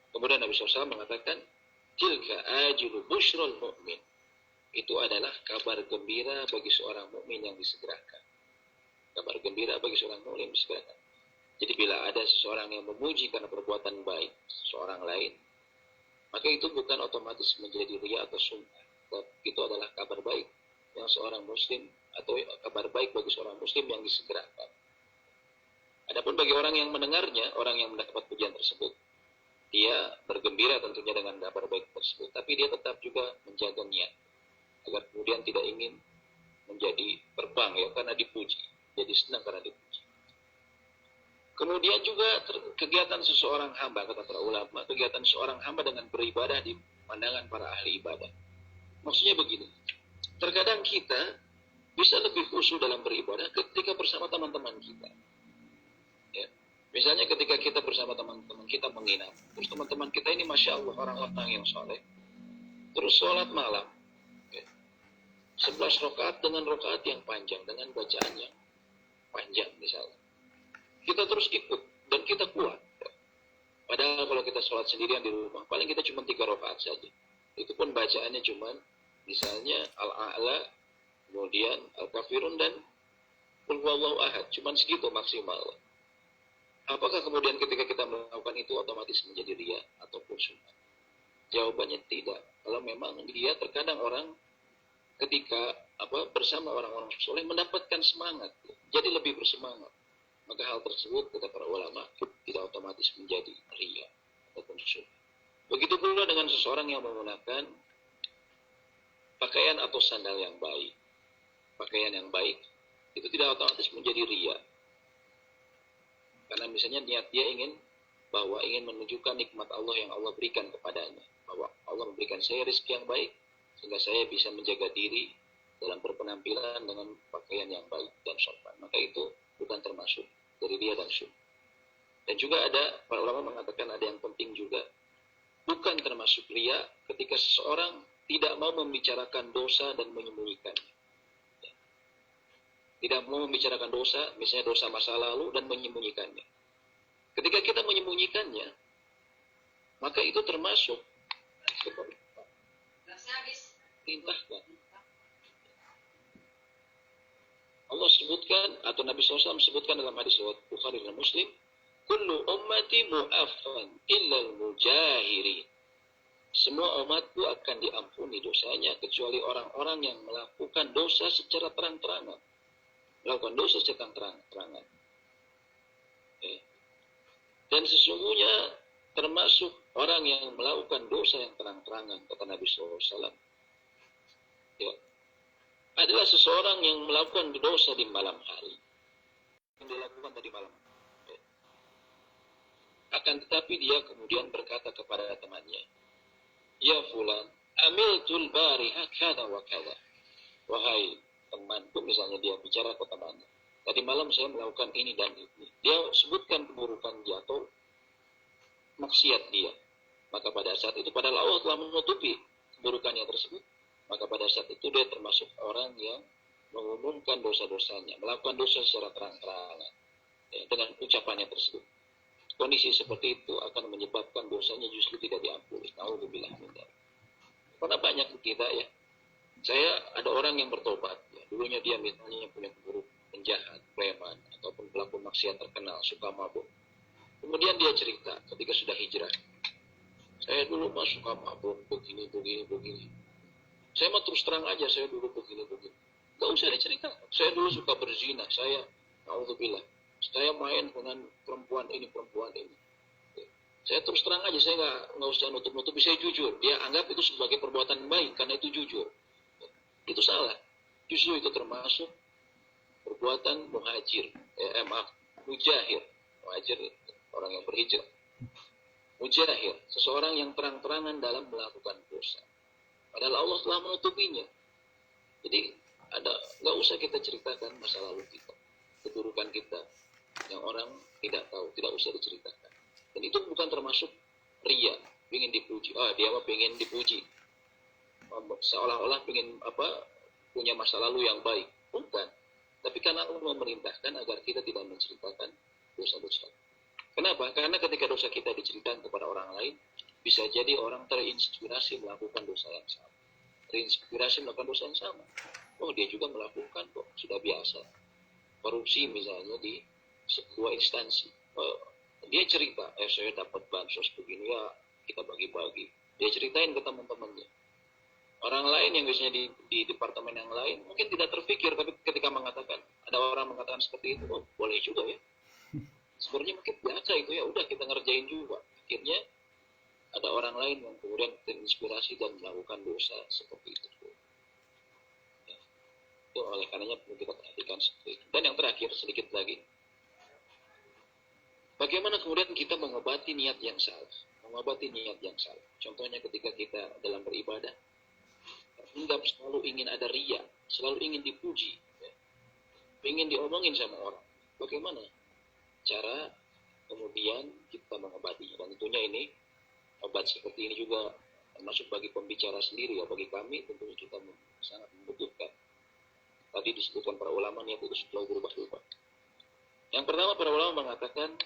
Kemudian Nabi SAW mengatakan, tilka ajilu bushrul mu'min. Itu adalah kabar gembira bagi seorang mukmin yang disegerakan. Kabar gembira bagi seorang mukmin yang disegerakan. Jadi bila ada seseorang yang memuji karena perbuatan baik seorang lain, maka itu bukan otomatis menjadi riya atau sum'ah. Itu adalah kabar baik yang seorang muslim atau kabar baik bagi seorang muslim yang disegerakan. Adapun bagi orang yang mendengarnya, orang yang mendapat pujian tersebut, dia bergembira tentunya dengan kabar baik tersebut, tapi dia tetap juga menjaga niat agar kemudian tidak ingin menjadi terbang ya karena dipuji, jadi senang karena dipuji. Kemudian juga kegiatan seseorang hamba, kata para ulama, kegiatan seorang hamba dengan beribadah di pandangan para ahli ibadah. Maksudnya begini, terkadang kita bisa lebih khusyuk dalam beribadah ketika bersama teman-teman kita. Ya. Misalnya ketika kita bersama teman-teman kita menginap, terus teman-teman kita ini Masya Allah orang-orang yang soleh, terus sholat malam, ya. 11 rakaat dengan rakaat yang panjang, dengan bacaan yang panjang misalnya. Kita terus ikut dan kita kuat. Padahal kalau kita sholat sendirian di rumah, paling kita cuma 3 rakaat saja. Itu pun bacaannya cuma misalnya Al-A'la, kemudian Al-Kafirun dan Qul Huwallahu Ahad, cuma segitu maksimal. Apakah kemudian ketika kita melakukan itu otomatis menjadi riya ataupun sunnah? Jawabannya tidak. Kalau memang dia terkadang orang ketika bersama orang-orang soleh mendapatkan semangat, jadi lebih bersemangat. Maka hal tersebut kata para ulama tidak otomatis menjadi riya ataupun sunnah. Begitu pula dengan seseorang yang menggunakan pakaian atau sandal yang baik. Pakaian yang baik itu tidak otomatis menjadi riya. Karena misalnya niat dia ingin menunjukkan nikmat Allah yang Allah berikan kepadanya. Bahwa Allah memberikan saya rezeki yang baik sehingga saya bisa menjaga diri dalam berpenampilan dengan pakaian yang baik dan sopan. Maka itu bukan termasuk dari riya dan sunnah. Dan juga ada, para ulama mengatakan ada yang penting juga, bukan termasuk riya ketika seseorang tidak mau membicarakan dosa dan menyembunyikannya. Tidak mau membicarakan dosa, misalnya dosa masa lalu dan menyembunyikannya. Ketika kita menyembunyikannya, maka itu termasuk perintahkan. Allah sebutkan, atau Nabi SAW sebutkan dalam hadis riwayat Bukhari dan Muslim, kullu ummati mu'affan illal mujahirin. Semua umatku akan diampuni dosanya kecuali orang-orang yang melakukan dosa secara terang-terangan. Melakukan dosa secara terang-terangan. Dan sesungguhnya termasuk orang yang melakukan dosa yang terang-terangan, kata Nabi SAW. Ya. Adalah seseorang yang melakukan dosa di malam hari. Yang dilakukan tadi malam. Ya. Akan tetapi dia kemudian berkata kepada temannya, ya fulan, amiltul bariha kada wa kada. Wahai temanku, misalnya dia bicara ke temannya, tadi malam saya melakukan ini dan ini. Dia sebutkan keburukan dia atau maksiat dia. Maka pada saat itu, padahal Allah telah menutupi keburukannya tersebut, maka pada saat itu dia termasuk orang yang mengumumkan dosa-dosanya, melakukan dosa secara terang-terangan dengan ucapannya tersebut. Kondisi seperti itu akan menyebabkan dosanya justru tidak diampuni. Nauzubillah min dzalik. Karena banyak kita ya. Saya ada orang yang bertobat. Ya. Dulunya dia misalnya punya keburukan, penjahat, preman, ataupun pelaku maksiat terkenal, suka mabuk. Kemudian dia cerita ketika sudah hijrah. Saya dulu mah suka mabuk, begini. Saya mah terus terang aja, saya dulu begini. Gak usah diceritakan. Saya dulu suka berzina, na'udzubillah. Saya main dengan perempuan ini. Saya terus terang aja, saya nggak usah nutup-nutupi, saya jujur. Dia anggap itu sebagai perbuatan baik, karena itu jujur. Itu salah. Justru itu termasuk perbuatan muhajir. Mujahir. Muhajir, orang yang berhijrah. Mujahir, seseorang yang terang-terangan dalam melakukan dosa. Padahal Allah telah menutupinya. Jadi, nggak usah kita ceritakan masa lalu kita, keburukan kita, yang orang tidak tahu, tidak usah diceritakan. Dan itu bukan termasuk ria, ingin dipuji. Dia mah pengen dipuji, seolah-olah pengen punya masa lalu yang baik. Bukan. Tapi karena Allah memerintahkan agar kita tidak menceritakan dosa-dosa. Kenapa? Karena ketika dosa kita diceritakan kepada orang lain, bisa jadi orang terinspirasi melakukan dosa yang sama. Terinspirasi melakukan dosa yang sama. Oh, dia juga melakukan kok, sudah biasa. Korupsi misalnya di sebuah instansi. Dia cerita, saya dapat bansos begini ya, kita bagi-bagi. Dia ceritain ke teman-temannya. Orang lain yang biasanya di departemen yang lain mungkin tidak terpikir, tapi ketika mengatakan, ada orang mengatakan seperti itu, oh boleh juga ya. Sebenarnya mungkin biasa itu ya, udah kita ngerjain juga. Akhirnya ada orang lain yang kemudian terinspirasi dan melakukan dosa seperti itu. Ya. Itu oleh karenanya perlu kita perhatikan seperti itu. Dan yang terakhir sedikit lagi, bagaimana kemudian kita mengobati niat yang salah? Mengobati niat yang salah. Contohnya ketika kita dalam beribadah, hinggap selalu ingin ada riya, selalu ingin dipuji, ya. Ingin diomongin sama orang. Bagaimana cara kemudian kita mengobatinya? Dan tentunya ini, obat seperti ini juga termasuk bagi pembicara sendiri ya, bagi kami tentunya kita sangat membutuhkan. Tadi disebutkan para ulama, niat itu selalu berubah-ubah. Yang pertama, para ulama mengatakan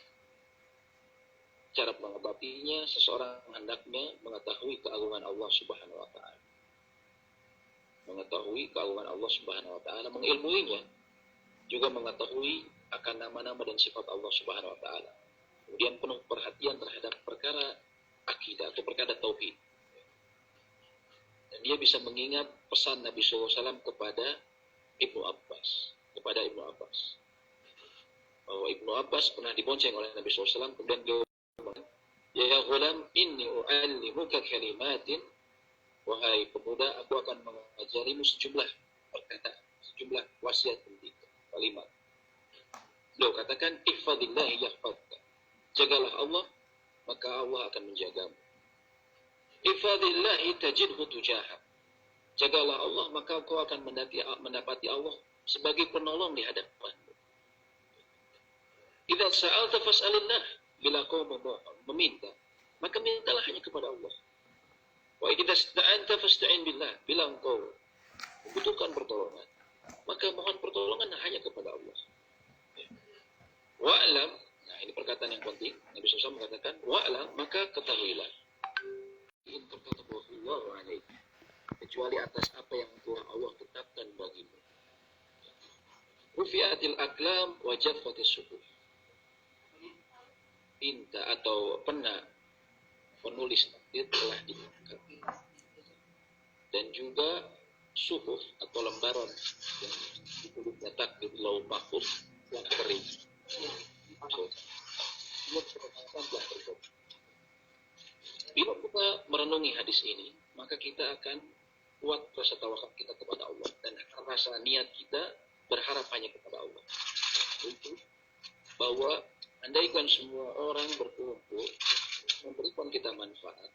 cara mengobatinya, seseorang hendaknya mengetahui keagungan Allah Subhanahu wa Ta'ala. Mengetahui keagungan Allah Subhanahu wa Ta'ala, mengilmuinya, juga mengetahui akan nama-nama dan sifat Allah Subhanahu wa Ta'ala. Kemudian penuh perhatian terhadap perkara akidah atau perkara tauhid. Dan dia bisa mengingat pesan Nabi SAW kepada Ibnu Abbas. Bahwa Ibnu Abbas pernah dibonceng oleh Nabi SAW, kemudian dia berkata, ya ghulam, inni u'allimuka kalimatin. Wahai pemuda, aku akan mengajarimu sejumlah perkataan, sejumlah wasiat penting, kalimat. Beliau katakan, ihfadillahi yahfadka. Jagalah Allah, maka Allah akan menjagamu. Ihfadillahi tajidhu tujahak. Jagalah Allah, maka kau akan mendapati Allah sebagai penolong di hadapanmu. Idza sa'alta fas'alillah. Bila kau meminta, maka mintalah hanya kepada Allah. Wa idza sta'anta fasta'in billah. Bila engkau membutuhkan pertolongan, maka mohon pertolongan hanya kepada Allah. Wa'lam, nah ini perkataan yang penting. Nabi SAW mengatakan, wa'lam, maka ketahuilah. In kataballahu alaik, kecuali atas apa yang telah Allah tetapkan bagimu. Rufi'atil aklam wa jaffatis suhuf. Tinta atau pena penulis takdir telah diangkat. Dan juga suhuf atau lembaran yang ditulisnya takdir lauh mahfuz telah kering. Bila kita merenungi hadis ini, maka kita akan kuat rasa tawakal kita kepada Allah dan rasa niat kita berharap hanya kepada Allah. Itu bahwa andaikan semua orang berkumpul memberikan kita manfaat,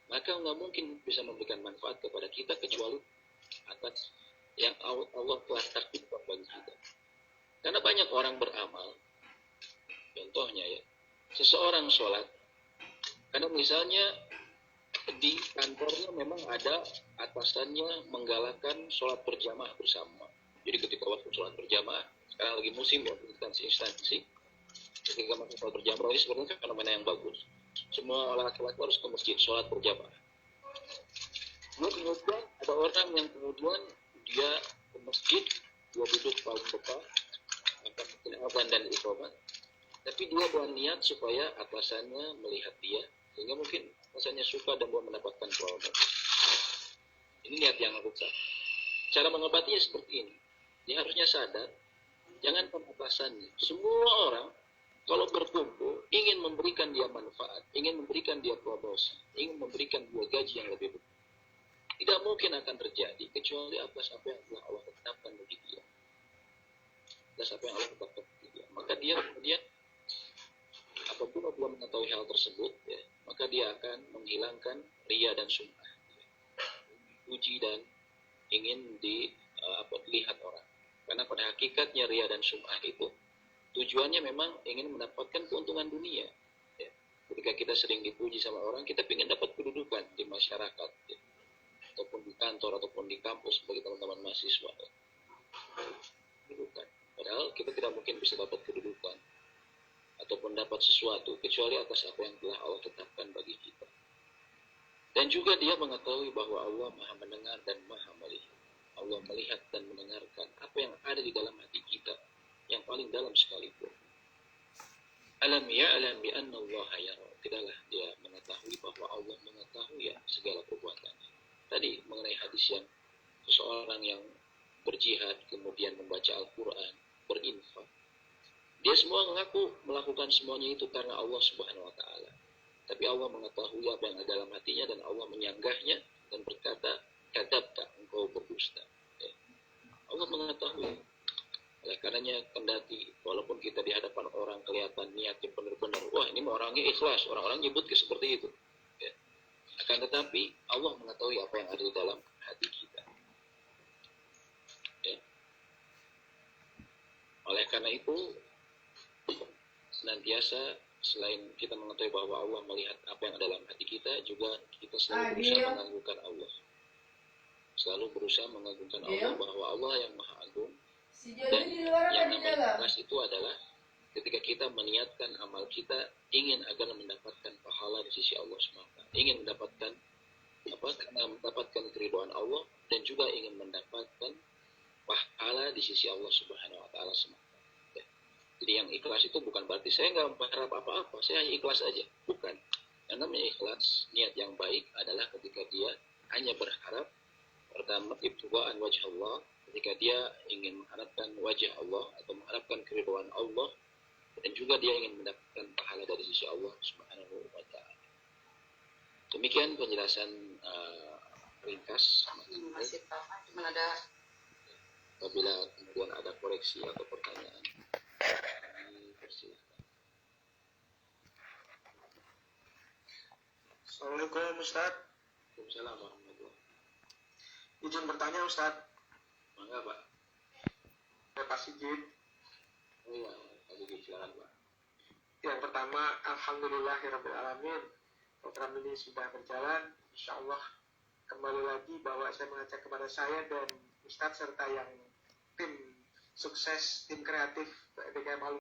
maka nggak mungkin bisa memberikan manfaat kepada kita kecuali atas yang Allah telah takdirkan bagi kita. Karena banyak orang beramal, contohnya ya, seseorang sholat, karena misalnya di kantornya memang ada atasannya menggalakkan sholat berjamaah bersama. Jadi ketika waktu sholat berjamaah, sekarang lagi musim ya, instansi ketika masuk sholat berjamaah ini sebenarnya fenomena yang bagus. Semua laki-laki harus ke masjid sholat berjamaah. Dia menyebutkan ada orang yang kemudian dia ke masjid, dia duduk paling depan, akan mungkin azan dan iqamah, tapi dia berniat supaya atasannya melihat dia, sehingga mungkin atasannya suka dan dia mendapatkan promosi. Ini niat yang rusak. Cara mengobatinya seperti ini. Dia harusnya sadar, jangan atasannya. Semua orang kalau berkumpul ingin memberikan dia manfaat, ingin memberikan dia promosi, ingin memberikan dia gaji yang lebih besar. Tidak mungkin akan terjadi kecuali atas apa yang telah Allah tetapkan bagi dia. Atas apa yang Allah tetapkan bagi dia. Maka dia kemudian apabila dia mengetahui hal tersebut, ya, maka dia akan menghilangkan ria dan sum'ah, puji dan ingin dilihat orang. Karena pada hakikatnya ria dan sum'ah itu tujuannya memang ingin mendapatkan keuntungan dunia. Ya. Ketika kita sering dipuji sama orang, kita ingin dapat kedudukan di masyarakat, ya, ataupun di kantor ataupun di kampus bagi teman-teman mahasiswa. Ya. Kedudukan. Padahal kita tidak mungkin bisa dapat kedudukan ataupun dapat sesuatu kecuali atas apa yang telah Allah tetapkan bagi kita. Dan juga dia mengetahui bahwa Allah Maha mendengar dan Maha melihat. Allah melihat dan mendengarkan apa yang ada di dalam hati kita, yang paling dalam sekalipun. Alam ya'lam bi anna Allah yara. Tidaklah dia mengetahui bahwa Allah mengetahui ya segala perbuatannya. Tadi mengenai hadis yang seseorang yang berjihad kemudian membaca Al-Quran, berinfak. Dia semua mengaku melakukan semuanya itu karena Allah Subhanahu wa taala. Tapi Allah mengetahui apa yang ada dalam hatinya dan Allah menyanggahnya dan berkata, "Kadzabta, engkau berdusta." Ya. Allah mengetahui. Oleh karenanya kendati walaupun kita di hadapan orang kelihatan niatnya benar-benar, wah ini orangnya ikhlas, orang-orang nyebut seperti itu. Ya. Akan tetapi Allah mengetahui apa yang ada di dalam hati kita. Ya. Oleh karena itu senantiasa selain kita mengetahui bahwa Allah melihat apa yang ada dalam hati kita, juga kita selalu berusaha mengagungkan Allah. Selalu berusaha mengagungkan Allah bahwa Allah yang Maha Agung. Dan yang namanya ikhlas itu adalah ketika kita meniatkan amal kita ingin agar mendapatkan pahala di sisi Allah SWT, ingin mendapatkan karena mendapatkan keridhaan Allah dan juga ingin mendapatkan pahala di sisi Allah Subhanahu wa taala semata. Ya. Jadi yang ikhlas itu bukan berarti saya nggak berharap apa-apa, saya hanya ikhlas aja. Bukan. Yang namanya ikhlas, niat yang baik adalah ketika dia hanya berharap pertama ibtigha'an wajh Allah, ketika dia ingin mengharapkan wajah Allah atau mengharapkan keridhaan Allah, dan juga dia ingin mendapatkan pahala dari sisi Allah Subhanahu wa taala. Demikian penjelasan ringkas. Masih tamat, cuma ada. Apabila kemudian ada koreksi atau pertanyaan, persilakan. Assalamualaikum Ustaz. Waalaikumsalam warahmatullahi. Izin bertanya Ustaz. Mangga Pak. Pak Sigit. Oh iya, Pak Sigit, silakan Pak. Yang pertama, alhamdulillahirrabbilalamin. Program ini sudah berjalan. Insya Allah kembali lagi bahwa saya mengajak kepada saya dan Ustaz serta yang tim sukses, tim kreatif DKM